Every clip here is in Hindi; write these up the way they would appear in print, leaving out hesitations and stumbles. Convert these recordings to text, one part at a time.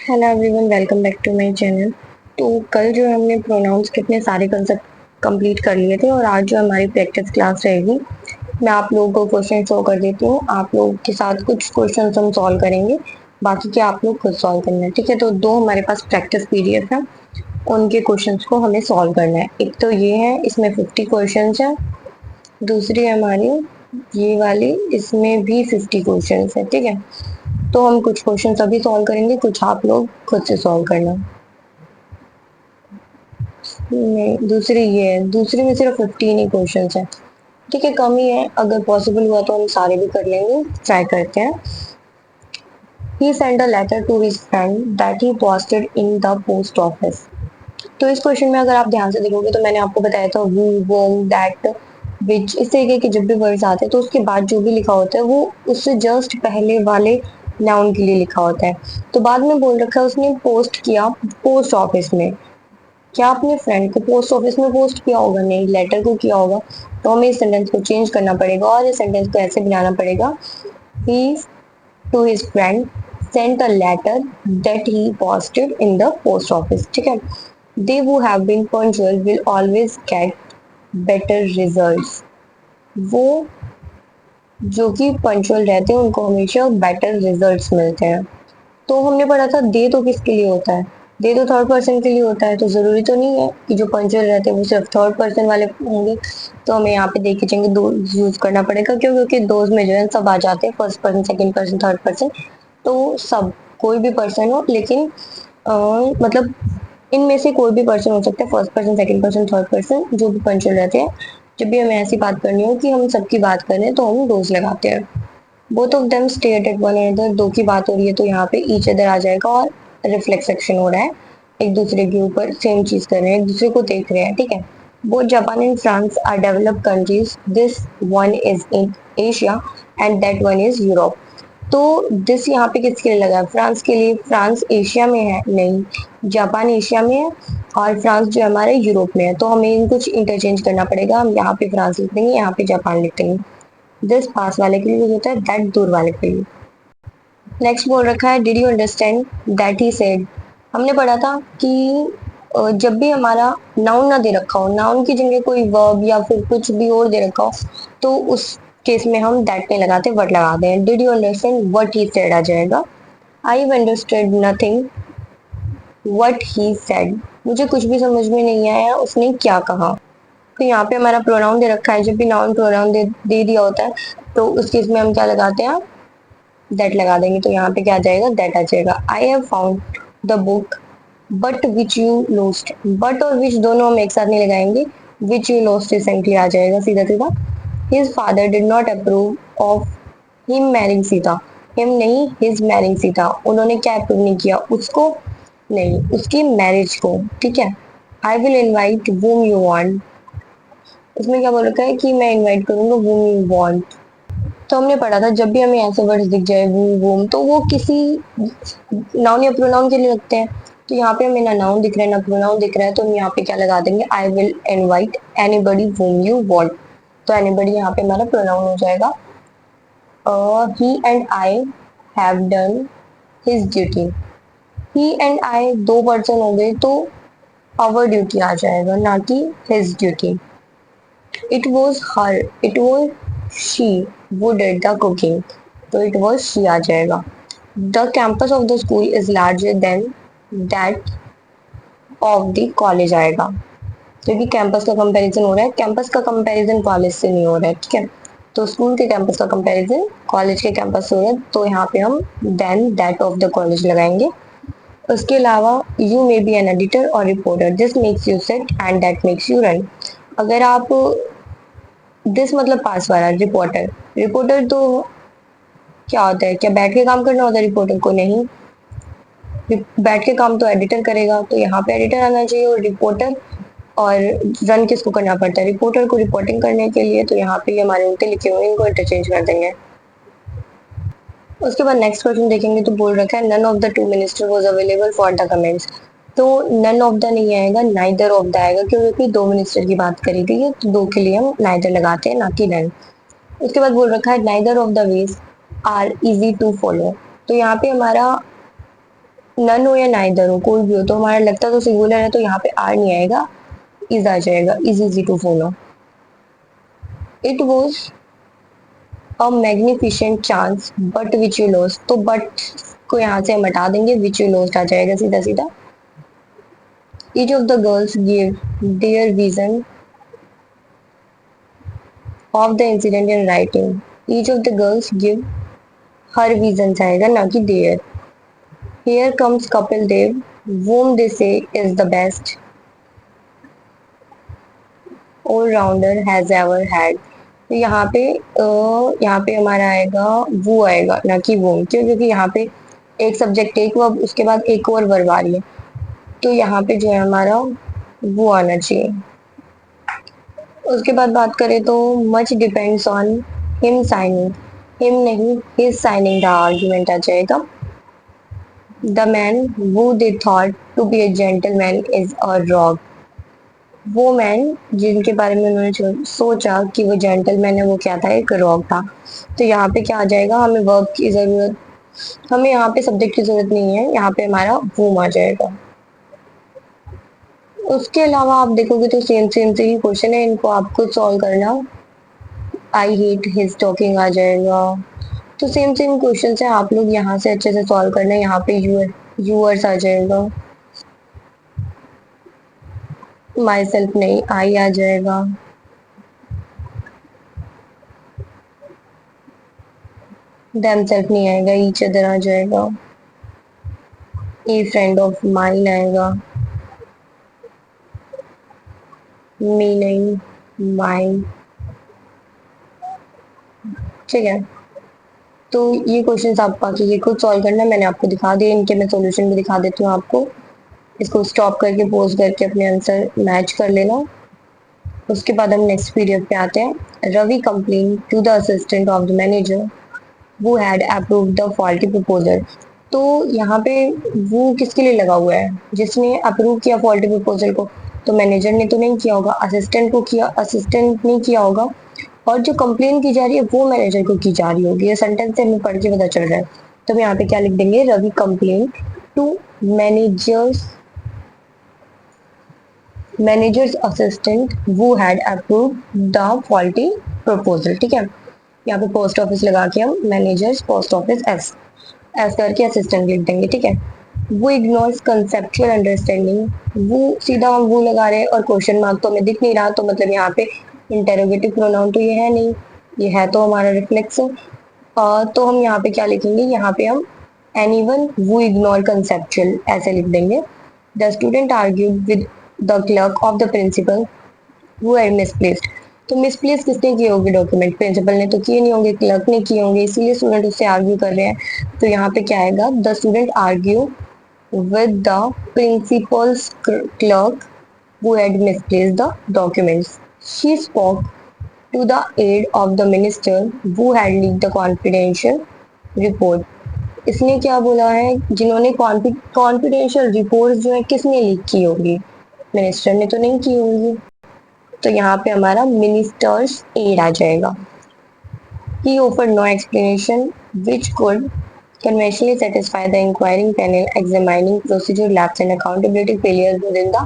Hello everyone, welcome back to my channel. तो कल जो हमने प्रोनाउंस कितने सारे कंसेप्ट कंप्लीट कर लिए थे और आज जो हमारी प्रैक्टिस क्लास रहेगी, मैं आप लोगों को क्वेश्चन शो कर देती हूँ। आप लोगों के साथ कुछ क्वेश्चन हम सॉल्व करेंगे, बाकी के आप लोग खुद सॉल्व करना है, ठीक है। तो दो हमारे पास प्रैक्टिस पीडीएफ है, उनके क्वेश्चन को हमें सॉल्व करना है। एक तो ये है, इसमें 50 क्वेश्चन है। दूसरी हमारी ये वाली, इसमें भी 50 क्वेश्चन है, ठीक है। तो हम कुछ क्वेश्चन अभी सॉल्व करेंगे, कुछ आप लोग खुद से सॉल्व करना। नहीं, दूसरी ये है, दूसरी में सिर्फ 15 ही क्वेश्चन है, ठीक है, कम ही है। अगर पॉसिबल हुआ तो हम सारे भी कर लेंगे, ट्राई करते हैं। He sent a letter to his friend that he posted in the post office. तो इस क्वेश्चन में अगर आप ध्यान से देखोगे तो मैंने आपको बताया था who, whom, that, which, इस तरीके के जब भी वर्ड्स आते हैं तो उसके बाद जो भी लिखा होता है वो उससे जस्ट पहले वाले नाउन के लिए लिखा होता है। तो बाद में बोल रखा है उसने पोस्ट किया पोस्ट ऑफिस में। क्या अपने फ्रेंड को पोस्ट ऑफिस में पोस्ट किया होगा? नहीं, लेटर को किया होगा। तो हमें इस सेंटेंस को चेंज करना पड़ेगा और इस सेंटेंस को ऐसे बनाना पड़ेगा, he to his friend sent a letter that he posted in the post office, ठीक है। They who have been punctual will always get better results. वो जो कि पंचुअल रहते हैं उनको हमेशा बेटर रिजल्ट्स मिलते हैं। तो हमने पढ़ा था दे तो किसके लिए होता है? दे तो थर्ड पर्सन के लिए होता है, तो जरूरी तो नहीं है कि जो पंचुअल रहते हैं वो सिर्फ थर्ड पर्सन वाले होंगे। तो हमें यहाँ पे देख के चेंगे दो यूज करना पड़ेगा, क्यों? क्योंकि दोज में जो है सब आ जाते हैं, first person, second person, third person. तो सब कोई भी पर्सन हो, लेकिन मतलब इनमें से कोई भी पर्सन हो सकता है, first person, second person, third person, जो भी पंचुअल रहते हैं। जब भी हमें ऐसी बात करनी हो कि हम सबकी बात कर रहे हैं तो हम डोज लगाते हैं। Both of them stared at one another, दो की बात हो रही है तो यहाँ पे ईच अदर आ जाएगा और रिफ्लेक्शन हो रहा है, एक दूसरे के ऊपर सेम चीज कर रहे हैं, एक दूसरे को देख रहे हैं, ठीक है। Both Japan and France are developed countries, this one is in Asia and that one is Europe. तो दिस यहाँ पे किसके लिए लगा है? फ्रांस के लिए। फ्रांस एशिया में है? नहीं, जापान एशिया में है और फ्रांस जो हमारे यूरोप में है। तो हमें इन कुछ इंटरचेंज करना पड़ेगा, हम यहाँ पे फ्रांस लिख देंगे, यहाँ पे जापान लिख देंगे। दिस पास वाले के लिए यूज होता है, दैट दूर वाले के लिए। नेक्स्ट बोल रखा है, did you understand that he said. हमने पढ़ा था कि जब भी हमारा नाउन ना दे रखा हो, नाउन की जगह कोई वर्ब या फिर कुछ भी और दे रखा हो, तो उस केस में हम दैट नहीं लगाते, व्हाट लगाते हैं। Did you understand what he said आ जाएगा। I have understood nothing what he said. मुझे कुछ भी समझ में नहीं आया उसने क्या कहा। तो यहाँ पे हमारा प्रोनाउन दे रखा है, जब भी नाउन प्रोनाउन दे दिया होता है तो उस केस में हम क्या लगाते हैं? दैट लगा देंगे। तो यहाँ पे क्या आ जाएगा? दैट आ जाएगा। I have found the book but which you lost. But और विच दोनों हम एक साथ नहीं लगाएंगे, विच यू लॉस्ट रिसेंटली आ जाएगा सीधा सीधा। His father did not approve of him marrying Sita. Him नहीं, हिज मैरिंग सीता। उन्होंने क्या अप्रूव नहीं किया? उसको नहीं, उसकी मैरिज को, ठीक है। आई will invite whom you want। इसमें क्या बोल रखा है कि मैं इनवाइट करूंगा whom you want। तो हमने पढ़ा था जब भी हमें ऐसे वर्ड्स दिख जाए वो वोम, तो वो किसी नाउन या प्रोनाउन के लिए लगते हैं। तो यहाँ पे हमें ना नाउन दिख रहा है ना प्रोनाउन दिख रहा है, तो हम यहाँ पे क्या लगा देंगे? I will invite anybody whom you want। तो एनीबडी यहाँ पे हमारा प्रोनाउन हो जाएगा। He and I have done his duty. He and I दो पर्सन हो गए तो आवर ड्यूटी आ जाएगा, ना कि his duty. It was her, it was she who did the cooking, तो it was she आ जाएगा। The campus of the school is larger than that of the college आएगा, क्योंकि कैंपस का कंपैरिजन हो रहा है, कैंपस का कंपैरिजन कॉलेज से नहीं हो रहा है, ठीक है। तो स्कूल के कैंपस का कंपैरिजन कॉलेज के कैंपस से हो रहा है, तो यहाँ पे हम than that of the college लगाएंगे। उसके अलावा you may be an editor और reporter, this makes you sit and that makes you run. अगर आप दिस मतलब पास वाला, रिपोर्टर, रिपोर्टर तो क्या होता है? क्या बैठ के काम करना होता है रिपोर्टर को? नहीं, बैठ के काम तो एडिटर करेगा, तो यहाँ पे एडिटर आना चाहिए। और रिपोर्टर और रन किसको करना पड़ता है? रिपोर्टर को रिपोर्टिंग करने के लिए। तो यहाँ पे हमारे उल्टे लिखे हुए, इनको इंटरचेंज कर देंगे। उसके बाद नेक्स्ट क्वेश्चन देखेंगे तो बोल रखा है none of the two minister was available for the comments. तो नन ऑफ द नहीं आएगा, नाइदर ऑफ द आएगा, क्योंकि दो मिनिस्टर की बात करी गई है, तो दो के लिए हम नाइदर लगाते हैं, ना कि नन। उसके बाद बोल रखा है neither of the ways are easy to follow. तो यहाँ पे हमारा नन हो या नाइदर हो, कोई भी हो, तो हमारा लगता तो सिंगुलर है तो यहाँ पे आर नहीं आएगा, इज आ जाएगा, is easy to follow. It was a magnificent chance but which you lost, तो बट को यहाँ से हम हटा देंगे, विच यू लॉस्ट आ जाएगा सीधा सीधा। Each of the girls give their reason of the incident in writing, each of the girls give her reason आएगा, ना कि their. Here comes Kapil Dev whom they say is the best all-rounder has ever had। तो यहाँ पे हमारा आएगा वो आएगा, ना कि वो, क्यों? क्योंकि यहाँ पे एक सब्जेक्ट एक वर्ब, उसके बाद एक और वर्ब आ रही है, तो यहाँ पे जो है हमारा वो आना चाहिए। उसके बाद बात करें तो much depends on him signing, him नहीं हिज साइनिंग द आर्ग्यूमेंट आ जाएगा। The man who they thought to be a gentleman is a rogue, वो मैन जिनके बारे में उन्होंने सोचा कि वो जेंटलमैन है, वो क्या था? एक रॉग था। तो यहाँ पे क्या आ जाएगा, हमें वर्ब की जरूरत, हमें यहाँ पे सब्जेक्ट की जरूरत नहीं है, यहाँ पे हमारा वूम आ जाएगा। उसके अलावा आप देखोगे तो सेम सेम से ही क्वेश्चन है, इनको आपको सॉल्व करना। आई हेट हिज टॉकिंग आ जाएगा। तो सेम सेम क्वेश्चन है, आप लोग यहाँ से अच्छे से सॉल्व करना। यहाँ पे यूअर्स आ जाएगा, माई सेल्फ नहीं, आई आ जाएगा। देम सेल्फ नहीं आएगा, ईच अदर आ जाएगा। ए फ्रेंड ऑफ माइन आएगा, मी नहीं, माइन। ठीक है, तो ये क्वेश्चंस आप बाकी ये खुद सॉल्व करना, मैंने आपको दिखा दिए, इनके मैं सॉल्यूशन भी दिखा देती हूँ आपको। इसको स्टॉप करके पोज करके अपने आंसर मैच कर लेना। उसके बाद हम नेक्स्ट पीरियड पे आते हैं। Ravi complain to the assistant of the manager who had approved the faulty proposal। तो यहाँ पे वो किसके लिए लगा हुआ है? जिसने अप्रूव किया फॉल्टी प्रपोजल को, तो मैनेजर ने तो नहीं किया होगा, असिस्टेंट को किया, असिस्टेंट ने किया होगा, और जो कंप्लेन की जा रही है वो मैनेजर को की जा रही होगी। ये सेंटेंस से हमें पढ़ के पता चल रहा है। तो हम यहाँ पे क्या लिख देंगे, Ravi complain to manager's assistant who had approved the faulty proposal। ठीक है, यहाँ पे पोस्ट ऑफिस लगा के हम managers post office S S करके असिस्टेंट लिख देंगे। ठीक है, वो इग्नोर्स कंसेप्चुअल अंडरस्टैंडिंग, वो सीधा हम वो लगा रहे हैं और क्वेश्चन मार्क तो हमें दिख नहीं रहा, तो मतलब यहाँ पे इंटेरोगेटिव प्रोनाउन तो ये है नहीं, ये है तो हमारा रिफ्लेक्स। तो हम यहाँ पे क्या लिखेंगे, यहाँ पे हम एनीवन who ignore conceptual ऐसे लिख देंगे। The student argued with the clerk of the principal who had misplaced। तो मिसप्लेस किसने किए होंगे डॉक्यूमेंट? प्रिंसिपल ने तो किए नहीं होंगे, क्लर्क ने किए होंगे, इसीलिए स्टूडेंट उससे आर्ग्यू कर रहे हैं। तो यहाँ पे क्या आएगा, the student argue with the principles clerk who had misplaced the documents। She spoke to the aide of the minister who had leaked the confidential report। इसने क्या बोला है, जिन्होंने कॉन्फिडेंशियल रिपोर्ट जो है किसने लीक की होगी? मिनिस्टर ने तो नहीं की होगी, तो यहाँ पे हमारा मिनिस्टर्स एड आ जाएगा। He offered no explanation which could conventionally satisfy the inquiring panel examining procedure lapse and accountability failures within the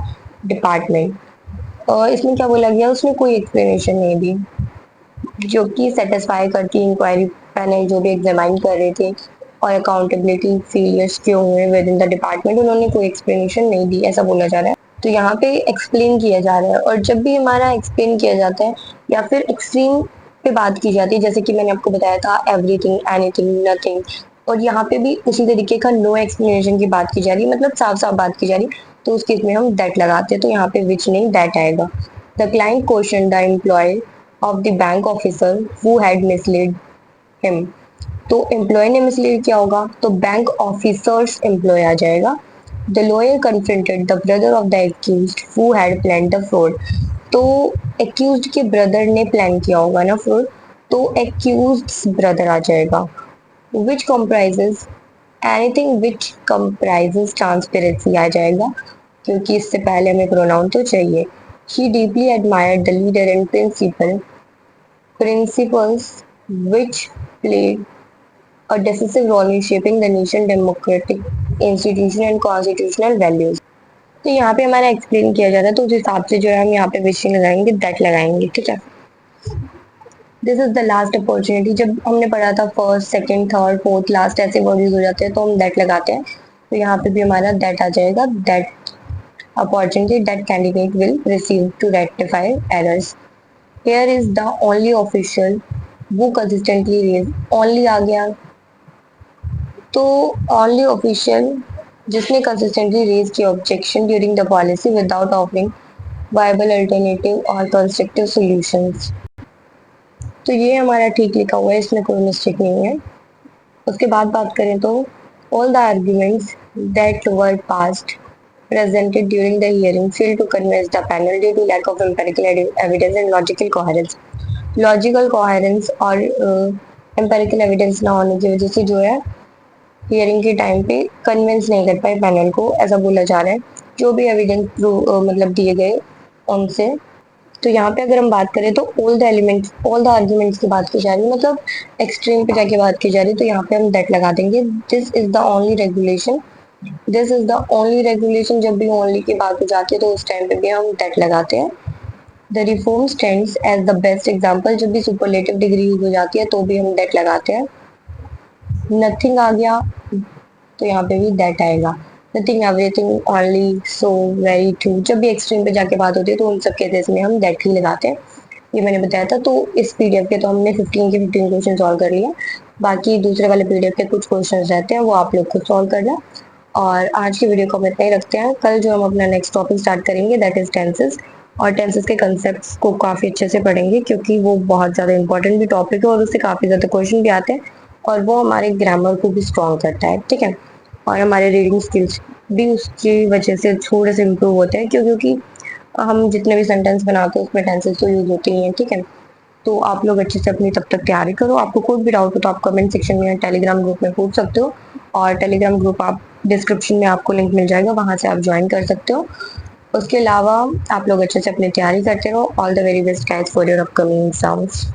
department। और इसमें क्या बोला गया, उसने कोई एक्सप्लेनेशन नहीं दी जो कि सेटिस्फाई करती इंक्वायरी पैनल जो भी एग्जामाइन कर रहे थे, और अकाउंटेबिलिटी फेलियर्स क्यों हुए विद इन द डिपार्टमेंट, उन्होंने कोई एक्सप्लेनेशन नहीं दी, ऐसा बोला जा रहा है। तो यहाँ पे एक्सप्लेन किया जा रहा है, और जब भी हमारा एक्सप्लेन किया जाता है या फिर एक्सट्रीम पे बात की जाती है, जैसे कि मैंने आपको बताया था एवरीथिंग, एनीथिंग, नथिंग, और यहाँ पे भी उसी तरीके का नो एक्सप्लेनेशन की बात की जा रही है, मतलब साफ साफ बात की जा रही है, तो उस केस में हम दैट लगाते हैं। तो यहाँ पे विच नहीं दैट आएगा। The client question the employ of the bank officer who had mislead him. तो एम्प्लॉय ने मिसलीड किया होगा, तो बैंक ऑफिसर्स एम्प्लॉय आ जाएगा। The lawyer confronted the brother of the accused who had plan the fraud. तो एक्यूज्ड के ब्रदर ने प्लान किया होगा ना फ्रॉड, तो एक्यूज्ड ब्रदर आ जाएगा। Which comprises anything which comprises transparency आ जाएगा, क्योंकि इससे पहले हमें प्रोनाउन तो चाहिए। She deeply admired the leader and principles which played a decisive role in shaping the nation democratic institution and constitutional values. तो यहाँ पे हमारा एक्सप्लेन किया जा रहा है, तो उस हिसाब से जो है हम यहाँ पे विषय लगाएंगे, दैट लगाएंगे, ठीक है। This is the last opportunity. जब हमने पढ़ा था first, second, third, fourth, last ऐसे वर्ड यूज हो जाते हैं तो हम दैट लगाते हैं, तो यहाँ पे भी हमारा दैट आ जाएगा। That opportunity that candidate will receive to rectify errors. Here is the only official who consistently raise, only आ गया, तो only official जिसने consistently raise की objection during the policy without offering viable alternative or constructive solutions. तो ये हमारा ठीक लिखा हुआ है, इसमें कोई मिस्टेक नहीं है। उसके बाद बात करें तो all the arguments that were passed presented during the hearing failed to convince the panel due to lack of empirical evidence and logical coherence. Logical coherence और empirical evidence ना होने की वजह से जो है हियरिंग के टाइम पे कन्विंस नहीं कर पाए पैनल को, ऐसा बोला जा रहा है। जो भी एविडेंस मतलब दिए गए उनसे। तो यहाँ पे अगर हम बात करें तो all the elements, all the arguments की बात की जा रही है, मतलब एक्सट्रीम पे जाके बात की जा रही है, तो यहाँ पे हम दैट लगा देंगे। This is the only regulation, this is the only regulation. जब भी ओनली की बात हो जाती है तो उस टाइम पे भी हम दैट लगाते हैं। The reform stands as the best example, जब भी सुपरलेटिव डिग्री यूज हो जाती है तो भी हम दैट लगाते हैं। नथिंग आ गया तो यहाँ पे भी दैट आएगा। नथिंग, एवरीथिंग, ओनली, सो, वेरी ट्रू, जब भी एक्सट्रीम पे जाके बात होती है तो उन सब केसेस में हम दैट ही लगाते हैं। ये मैंने बताया था। तो इस पीडीएफ के तो हमने 15 के 15 क्वेश्चन सॉल्व कर लिए। बाकी दूसरे वाले पीडीएफ के कुछ क्वेश्चन रहते हैं, वो आप लोग खुद सॉल्व करना। और आज की वीडियो को हम इतना ही रखते हैं। कल जो हम अपना नेक्स्ट टॉपिक स्टार्ट करेंगे दैट इज टेंसेस, और टेंसेस के कंसेप्ट्स को काफ़ी अच्छे से पढ़ेंगे क्योंकि वो बहुत ज़्यादा इंपॉर्टेंट भी टॉपिक है और उससे काफ़ी ज़्यादा क्वेश्चन भी आते हैं और वो हमारे ग्रामर को भी स्ट्रॉन्ग करता है, ठीक है। और हमारे रीडिंग स्किल्स भी उसकी वजह से थोड़े से इम्प्रूव होते हैं क्योंकि हम जितने भी सेंटेंस बनाते हैं उसमें टेंसेस तो यूज होती ही हैं, ठीक है। तो आप लोग अच्छे से अपनी तब तक तैयारी करो। आपको कोई भी डाउट हो तो आप कमेंट सेक्शन में या टेलीग्राम ग्रुप में पूछ सकते हो, और टेलीग्राम ग्रुप आप डिस्क्रिप्शन में आपको लिंक मिल जाएगा, वहाँ से आप ज्वाइन कर सकते हो। उसके अलावा आप लोग अच्छे से अपनी तैयारी करते रहो। All the very best guys for your upcoming exams.